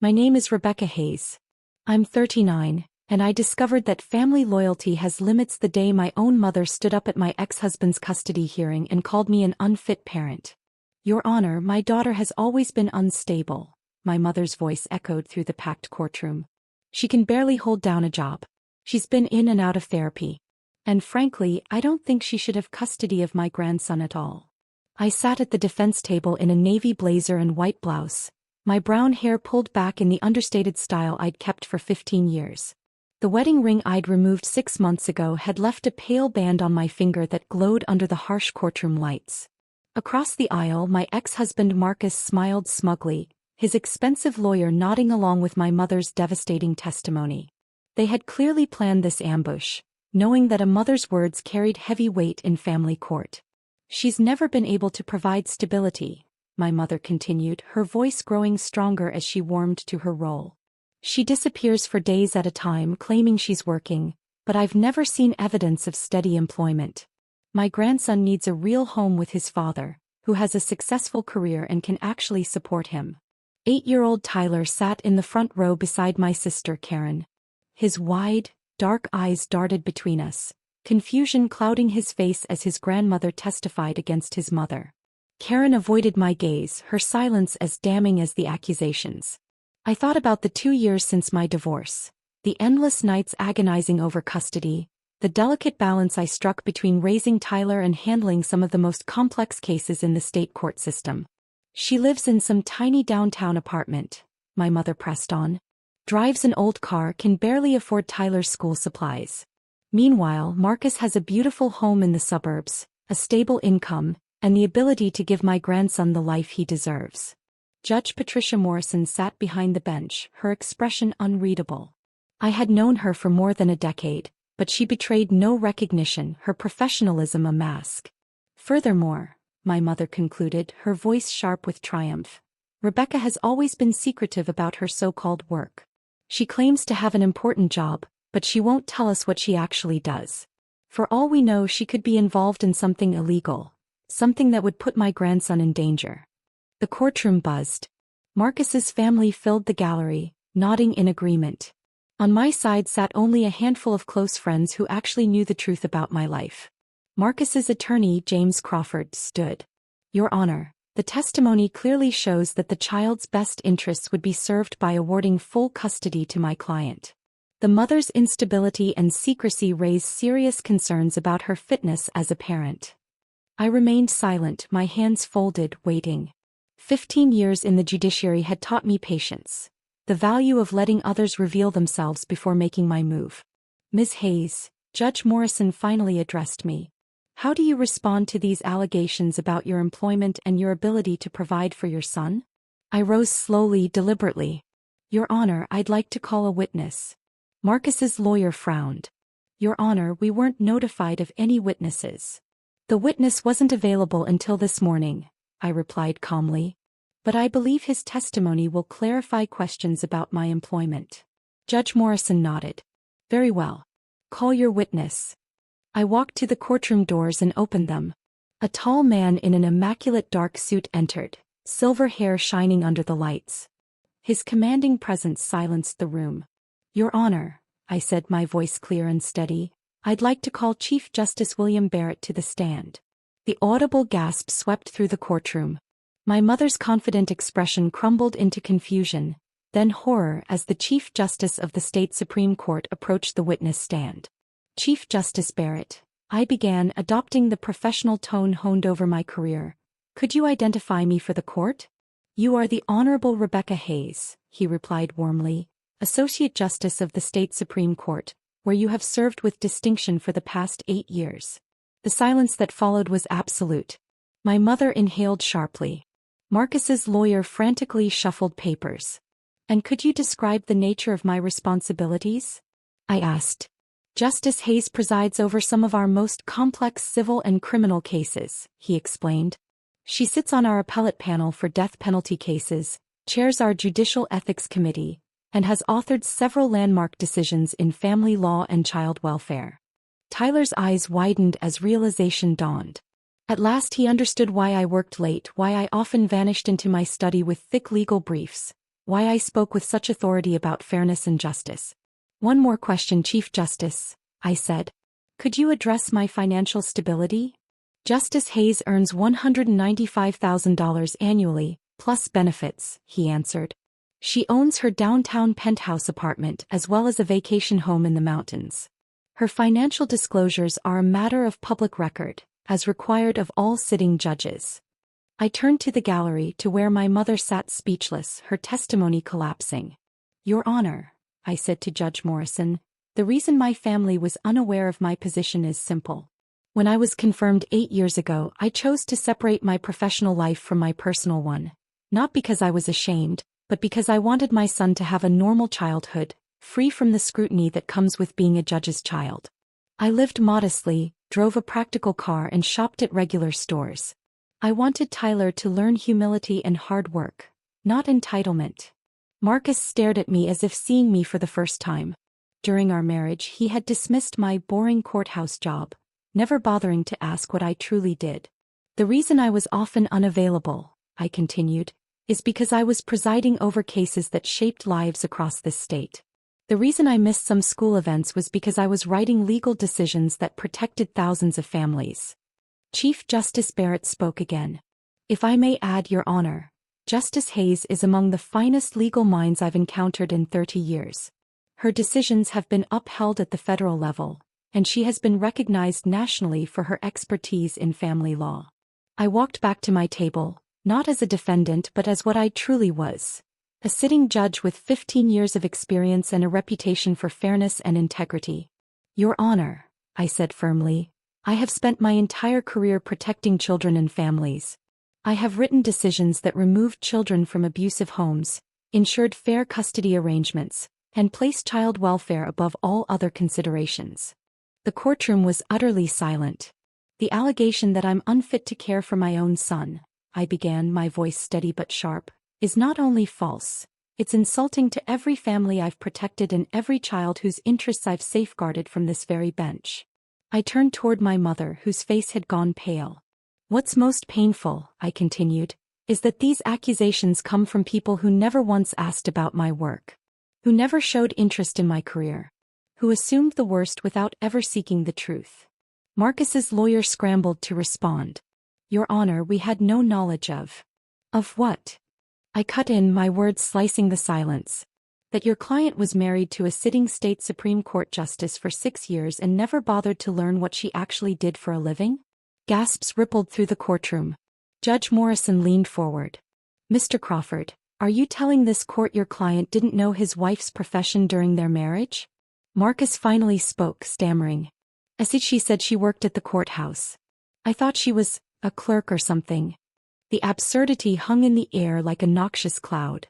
My name is Rebecca Hayes. I'm 39, and I discovered that family loyalty has limits the day my own mother stood up at my ex-husband's custody hearing and called me an unfit parent. Your Honor, my daughter has always been unstable, my mother's voice echoed through the packed courtroom. She can barely hold down a job. She's been in and out of therapy. And frankly, I don't think she should have custody of my grandson at all. I sat at the defense table in a navy blazer and white blouse, my brown hair pulled back in the understated style I'd kept for 15 years. The wedding ring I'd removed 6 months ago had left a pale band on my finger that glowed under the harsh courtroom lights. Across the aisle, my ex-husband Marcus smiled smugly, his expensive lawyer nodding along with my mother's devastating testimony. They had clearly planned this ambush, knowing that a mother's words carried heavy weight in family court. She's never been able to provide stability, my mother continued, her voice growing stronger as she warmed to her role. She disappears for days at a time claiming she's working, but I've never seen evidence of steady employment. My grandson needs a real home with his father, who has a successful career and can actually support him. 8-year-old Tyler sat in the front row beside my sister Karen. His wide, dark eyes darted between us, confusion clouding his face as his grandmother testified against his mother. Karen avoided my gaze, her silence as damning as the accusations. I thought about the 2 years since my divorce, the endless nights agonizing over custody, the delicate balance I struck between raising Tyler and handling some of the most complex cases in the state court system. She lives in some tiny downtown apartment, my mother pressed on. Drives an old car, can barely afford Tyler's school supplies. Meanwhile, Marcus has a beautiful home in the suburbs, a stable income, and the ability to give my grandson the life he deserves. Judge Patricia Morrison sat behind the bench, her expression unreadable. I had known her for more than a decade, but she betrayed no recognition, her professionalism a mask. Furthermore, my mother concluded, her voice sharp with triumph, Rebecca has always been secretive about her so-called work. She claims to have an important job, but she won't tell us what she actually does. For all we know, she could be involved in something illegal, something that would put my grandson in danger. The courtroom buzzed. Marcus's family filled the gallery, nodding in agreement. On my side sat only a handful of close friends who actually knew the truth about my life. Marcus's attorney, James Crawford, stood. Your Honor, the testimony clearly shows that the child's best interests would be served by awarding full custody to my client. The mother's instability and secrecy raised serious concerns about her fitness as a parent. I remained silent, my hands folded, waiting. 15 years in the judiciary had taught me patience, the value of letting others reveal themselves before making my move. Ms. Hayes, Judge Morrison finally addressed me. How do you respond to these allegations about your employment and your ability to provide for your son? I rose slowly, deliberately. Your Honor, I'd like to call a witness. Marcus's lawyer frowned. Your Honor, we weren't notified of any witnesses. The witness wasn't available until this morning, I replied calmly. But I believe his testimony will clarify questions about my employment. Judge Morrison nodded. Very well. Call your witness. I walked to the courtroom doors and opened them. A tall man in an immaculate dark suit entered, silver hair shining under the lights. His commanding presence silenced the room. Your Honor, I said, my voice clear and steady, I'd like to call Chief Justice William Barrett to the stand. The audible gasp swept through the courtroom. My mother's confident expression crumbled into confusion, then horror as the Chief Justice of the State Supreme Court approached the witness stand. Chief Justice Barrett, I began, adopting the professional tone honed over my career. Could you identify me for the court? You are the Honorable Rebecca Hayes, he replied warmly, Associate Justice of the State Supreme Court, where you have served with distinction for the past 8 years. The silence that followed was absolute. My mother inhaled sharply. Marcus's lawyer frantically shuffled papers. And could you describe the nature of my responsibilities? I asked. Justice Hayes presides over some of our most complex civil and criminal cases, he explained. She sits on our appellate panel for death penalty cases, chairs our Judicial Ethics Committee, and has authored several landmark decisions in family law and child welfare. Tyler's eyes widened as realization dawned. At last he understood why I worked late, why I often vanished into my study with thick legal briefs, why I spoke with such authority about fairness and justice. One more question, Chief Justice, I said. Could you address my financial stability? Justice Hayes earns $195,000 annually, plus benefits, he answered. She owns her downtown penthouse apartment as well as a vacation home in the mountains. Her financial disclosures are a matter of public record, as required of all sitting judges. I turned to the gallery to where my mother sat speechless, her testimony collapsing. Your Honor, I said to Judge Morrison, the reason my family was unaware of my position is simple. When I was confirmed 8 years ago, I chose to separate my professional life from my personal one, not because I was ashamed, but because I wanted my son to have a normal childhood, free from the scrutiny that comes with being a judge's child. I lived modestly, drove a practical car and shopped at regular stores. I wanted Tyler to learn humility and hard work, not entitlement. Marcus stared at me as if seeing me for the first time. During our marriage, he had dismissed my boring courthouse job, never bothering to ask what I truly did. The reason I was often unavailable, I continued, is because I was presiding over cases that shaped lives across this state. The reason I missed some school events was because I was writing legal decisions that protected thousands of families. Chief Justice Barrett spoke again. If I may add, Your Honor, Justice Hayes is among the finest legal minds I've encountered in 30 years. Her decisions have been upheld at the federal level, and she has been recognized nationally for her expertise in family law. I walked back to my table, not as a defendant but as what I truly was. A sitting judge with 15 years of experience and a reputation for fairness and integrity. Your Honor, I said firmly, I have spent my entire career protecting children and families. I have written decisions that removed children from abusive homes, ensured fair custody arrangements, and placed child welfare above all other considerations. The courtroom was utterly silent. The allegation that I'm unfit to care for my own son, I began, my voice steady but sharp, is not only false, it's insulting to every family I've protected and every child whose interests I've safeguarded from this very bench. I turned toward my mother, whose face had gone pale. What's most painful, I continued, is that these accusations come from people who never once asked about my work, who never showed interest in my career, who assumed the worst without ever seeking the truth. Marcus's lawyer scrambled to respond. Your Honor, we had no knowledge of. Of what? I cut in, my words slicing the silence. That your client was married to a sitting state Supreme Court justice for 6 years and never bothered to learn what she actually did for a living? Gasps rippled through the courtroom. Judge Morrison leaned forward. Mr. Crawford, are you telling this court your client didn't know his wife's profession during their marriage? Marcus finally spoke, stammering. She said she worked at the courthouse. I thought she was a clerk or something. The absurdity hung in the air like a noxious cloud.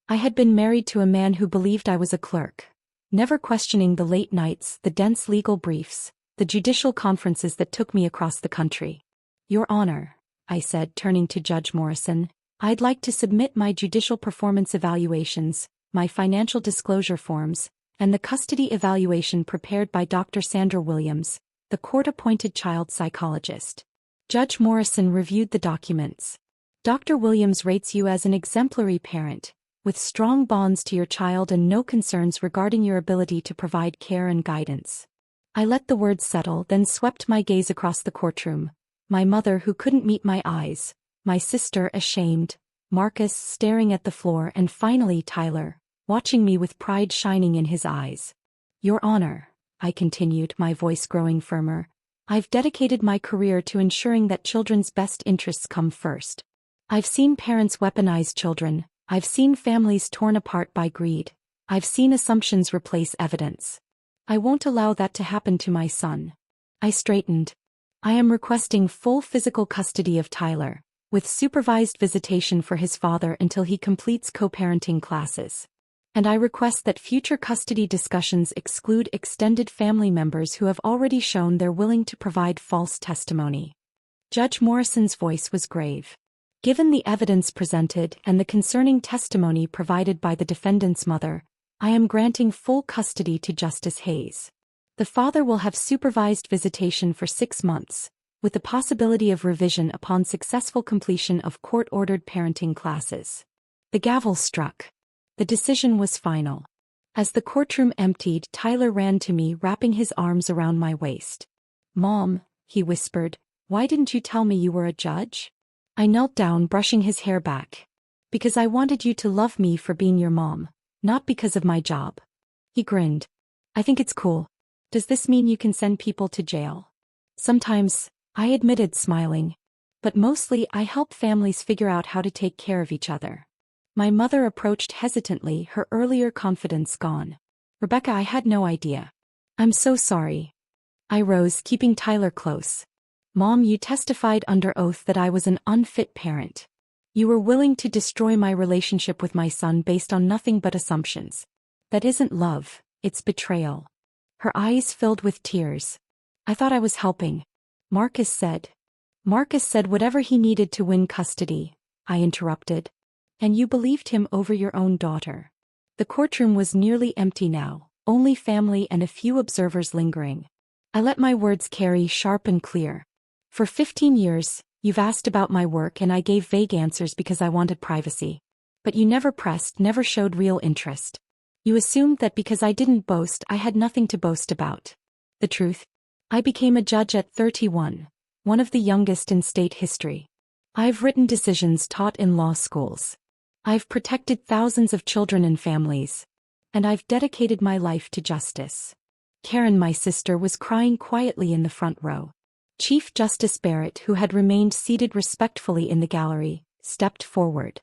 I had been married to a man who believed I was a clerk, never questioning the late nights, the dense legal briefs, the judicial conferences that took me across the country. Your Honor, I said, turning to Judge Morrison, I'd like to submit my judicial performance evaluations, my financial disclosure forms, and the custody evaluation prepared by Dr. Sandra Williams, the court-appointed child psychologist. Judge Morrison reviewed the documents. Dr. Williams rates you as an exemplary parent, with strong bonds to your child and no concerns regarding your ability to provide care and guidance. I let the words settle, then swept my gaze across the courtroom. My mother, who couldn't meet my eyes, my sister, ashamed, Marcus staring at the floor, and finally Tyler, watching me with pride shining in his eyes. Your Honor, I continued, my voice growing firmer, I've dedicated my career to ensuring that children's best interests come first. I've seen parents weaponize children. I've seen families torn apart by greed. I've seen assumptions replace evidence. I won't allow that to happen to my son. I straightened. I am requesting full physical custody of Tyler, with supervised visitation for his father until he completes co-parenting classes. And I request that future custody discussions exclude extended family members who have already shown they're willing to provide false testimony. Judge Morrison's voice was grave. Given the evidence presented and the concerning testimony provided by the defendant's mother, I am granting full custody to Justice Hayes. The father will have supervised visitation for 6 months, with the possibility of revision upon successful completion of court-ordered parenting classes. The gavel struck. The decision was final. As the courtroom emptied, Tyler ran to me, wrapping his arms around my waist. "Mom," he whispered, "why didn't you tell me you were a judge?" I knelt down, brushing his hair back. "Because I wanted you to love me for being your mom, not because of my job." He grinned. "I think it's cool. Does this mean you can send people to jail?" "Sometimes," I admitted, smiling. "But mostly I help families figure out how to take care of each other." My mother approached hesitantly, her earlier confidence gone. "Rebecca, I had no idea." "I'm so sorry." I rose, keeping Tyler close. "Mom, you testified under oath that I was an unfit parent. You were willing to destroy my relationship with my son based on nothing but assumptions. That isn't love, it's betrayal." Her eyes filled with tears. "I thought I was helping." Marcus said. "Marcus said whatever he needed to win custody," I interrupted. "And you believed him over your own daughter." The courtroom was nearly empty now, only family and a few observers lingering. I let my words carry, sharp and clear. "For 15 years, you've asked about my work and I gave vague answers because I wanted privacy. But you never pressed, never showed real interest. You assumed that because I didn't boast, I had nothing to boast about. The truth? I became a judge at 31, one of the youngest in state history. I've written decisions taught in law schools. I've protected thousands of children and families. And I've dedicated my life to justice." Karen, my sister, was crying quietly in the front row. Chief Justice Barrett, who had remained seated respectfully in the gallery, stepped forward.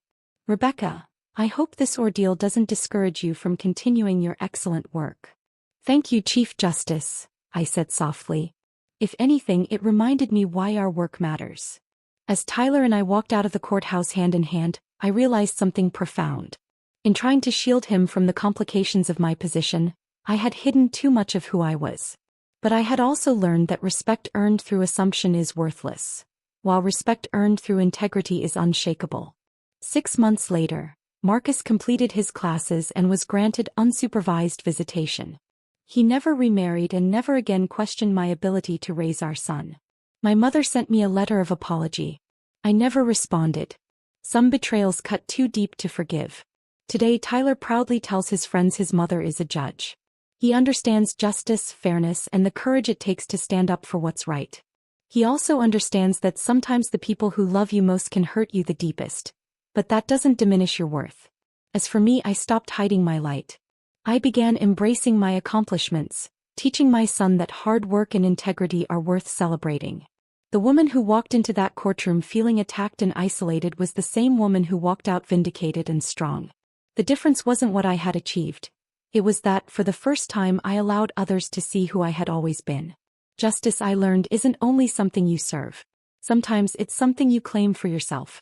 "Rebecca, I hope this ordeal doesn't discourage you from continuing your excellent work." "Thank you, Chief Justice," I said softly. "If anything, it reminded me why our work matters." As Tyler and I walked out of the courthouse hand in hand, I realized something profound. In trying to shield him from the complications of my position, I had hidden too much of who I was. But I had also learned that respect earned through assumption is worthless, while respect earned through integrity is unshakable. 6 months later, Marcus completed his classes and was granted unsupervised visitation. He never remarried and never again questioned my ability to raise our son. My mother sent me a letter of apology. I never responded. Some betrayals cut too deep to forgive. Today, Tyler proudly tells his friends his mother is a judge. He understands justice, fairness, and the courage it takes to stand up for what's right. He also understands that sometimes the people who love you most can hurt you the deepest. But that doesn't diminish your worth. As for me, I stopped hiding my light. I began embracing my accomplishments, teaching my son that hard work and integrity are worth celebrating. The woman who walked into that courtroom feeling attacked and isolated was the same woman who walked out vindicated and strong. The difference wasn't what I had achieved. It was that, for the first time, I allowed others to see who I had always been. Justice, I learned, isn't only something you serve. Sometimes it's something you claim for yourself.